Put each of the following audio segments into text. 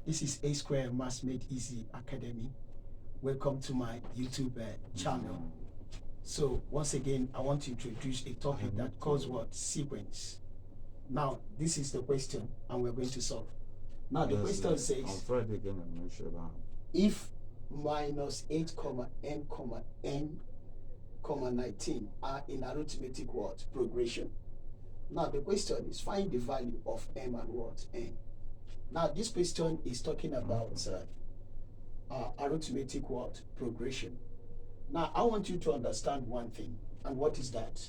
This is A Square Maths Made Easy Academy. Welcome to my YouTube channel. So once again, I want to introduce a topic that calls what? Sequence. Now, this is the question, and we're going to solve. Now, the question says, on Friday again, I'm not sure about. If minus 8, n, n, 19 are in arithmetic what? Progression. Now, the question is, find the value of m and what? N. Now, this question is talking about arithmetic what? Progression. Now, I want you to understand one thing, and what is that?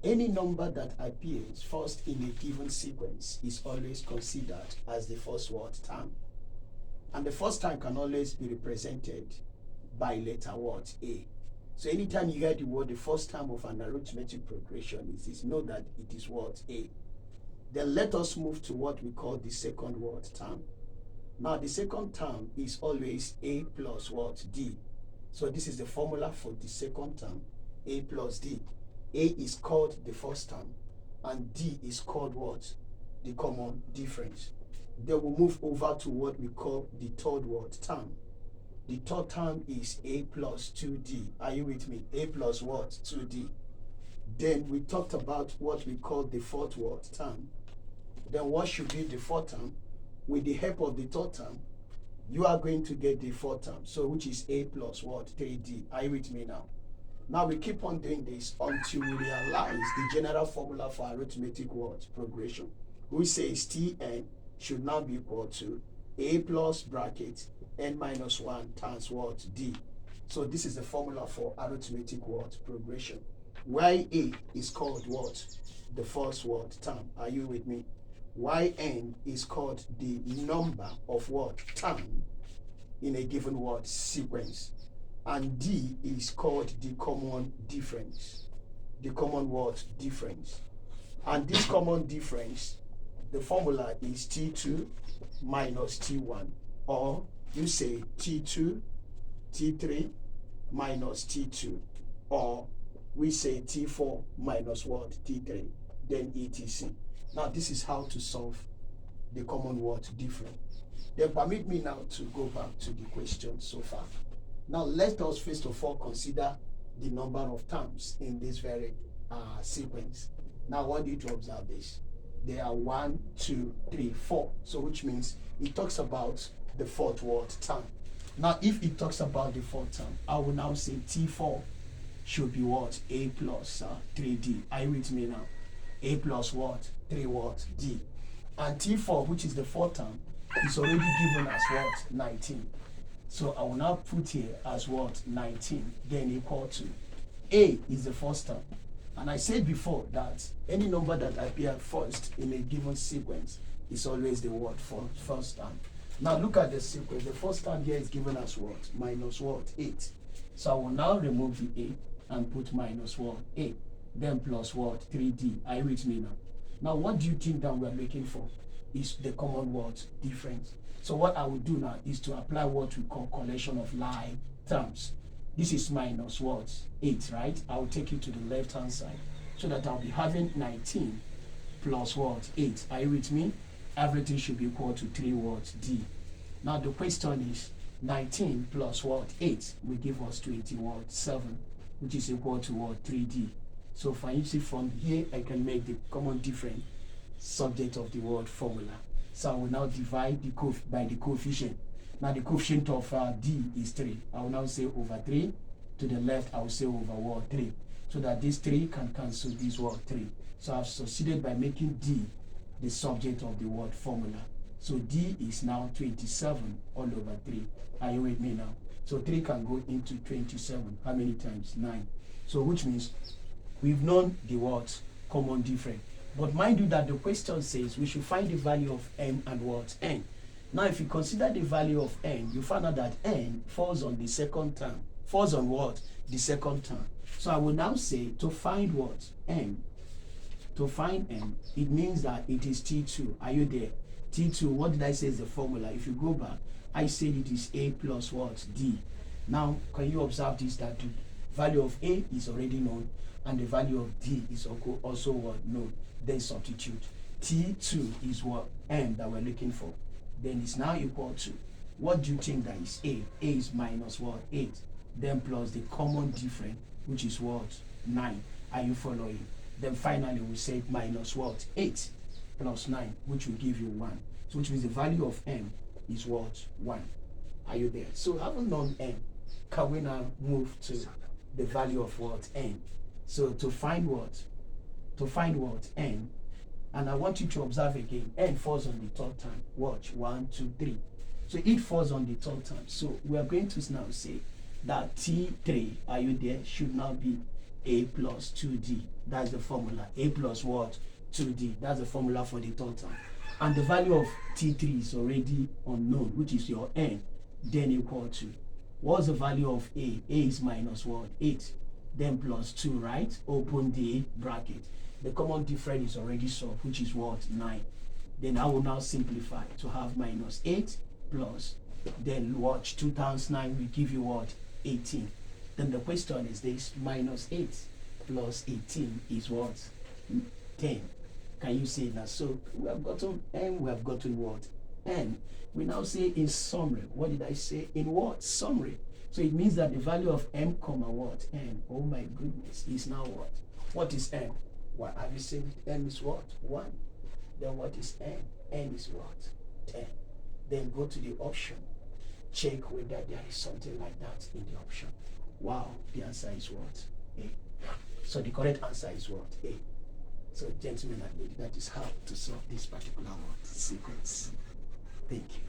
Any number that appears first in a given sequence is always considered as the first word term. And the first term can always be represented by letter what? A. So anytime you hear the word, the first term of an arithmetic progression is know that it is what? A. Then let us move to what we call the second word term. Now the second term is always A plus what? D. So this is the formula for the second term, A plus D. A is called the first term, and D is called what? The common difference. Then we'll move over to what we call the third word term. The third term is A plus 2D. Are you with me? A plus what? 2D. Then we talked about what we call the fourth word term. Then what should be the fourth term? With the help of the third term, you are going to get the fourth term, so which is A plus what? 3D. Are you with me now? Now we keep on doing this until we realize the general formula for arithmetic what? Progression. We say Tn should now be equal to A plus bracket n minus 1 times what? D. So this is the formula for arithmetic what? Progression. Why A is called what? The first word term. Are you with me? Yn is called the number of what? Term in a given word sequence. And D is called the common difference. The common word difference. And this common difference, the formula is T2 minus T1. Or you say T2, T3 minus T2. Or we say T4 minus what? T3. Then etc. Now this is how to solve the common word difference. Then permit me now to go back to the question so far. Now let us first of all consider the number of terms in this very sequence. Now I want you to observe this. There are 1, 2, 3, 4. So which means it talks about the fourth word term. Now if it talks about the fourth term, I will now say T4 should be what? A plus 3D. Are you with me now? A plus what? 3 what? D. And T4, which is the fourth term, is already given as what? 19. So I will now put here as what? 19, then equal to A is the first term. And I said before that any number that appears first in a given sequence is always the word for first term. Now look at the sequence. The first term here is given as what? Minus what? 8. So I will now remove the A and put minus what? A. Then plus what? 3D. Are you with me now? Now what do you think that we are looking for? Is the common word difference. So what I will do now is to apply what we call collection of like terms. This is minus what? 8, right? I will take it to the left hand side so that I'll be having 19 plus what? 8. Are you with me? Everything should be equal to 3 what? D. Now the question is 19 plus what? 8 will give us 7, which is equal to what? 3D. So for you see from here, I can make the common difference subject of the word formula. So I will now divide the by the coefficient. Now the coefficient of D is 3. I will now say over 3. To the left, I will say over what? 3. So that this 3 can cancel this word 3. So I've succeeded by making D the subject of the word formula. So D is now 27 all over 3. Are you with me now? So 3 can go into 27. How many times? 9. So which means we've known the word common difference. But mind you that the question says we should find the value of m and what? N. Now if you consider the value of n, you find out that n falls on the second term. Falls on what? The second term. So I will now say to find what? M. To find m, it means that it is T2. Are you there? T2, what did I say is the formula? If you go back, I said it is A plus what? D. Now, can you observe this, that the value of A is already known and the value of D is also what? Known. Then substitute. T2 is what? M that we're looking for. then it's now equal to, what do you think that is A? A is minus what? 8. Then plus the common difference, which is what? 9. Are you following? Then finally we say minus what? 8 plus 9, which will give you 1. So which means the value of m is what? 1. Are you there? So having known m, can we now move to the value of what? N. So to find what? To find what? N. And I want you to observe again, n falls on the third time. Watch, 1, 2, 3. So it falls on the third time. So we are going to now say that T3, are you there, should now be A plus 2D. That's the formula. A plus what? 2D. That's the formula for the third time. And the value of T3 is already unknown, which is your n. Then equal to, what's the value of A? A is minus what? 8. Then plus 2, right? Open the bracket. The common difference is already solved, which is what? 9. Then I will now simplify to have minus 8 plus, then watch, 2 times 9 will give you what? 18. Then the question is this, minus 8 plus 18 is what? 10. Can you say that? So we have gotten n, we have gotten what? N. We now say in summary. What did I say? In what? Summary. So it means that the value of m comma what? N. Oh my goodness, is now what? What is n? What have you said? N is what? 1. Then what is n? N is what? 10. Then go to the option. Check whether there is something like that in the option. Wow, the answer is what? A. So the correct answer is what? A. So gentlemen and ladies, that is how to solve this particular sequence. Thank you.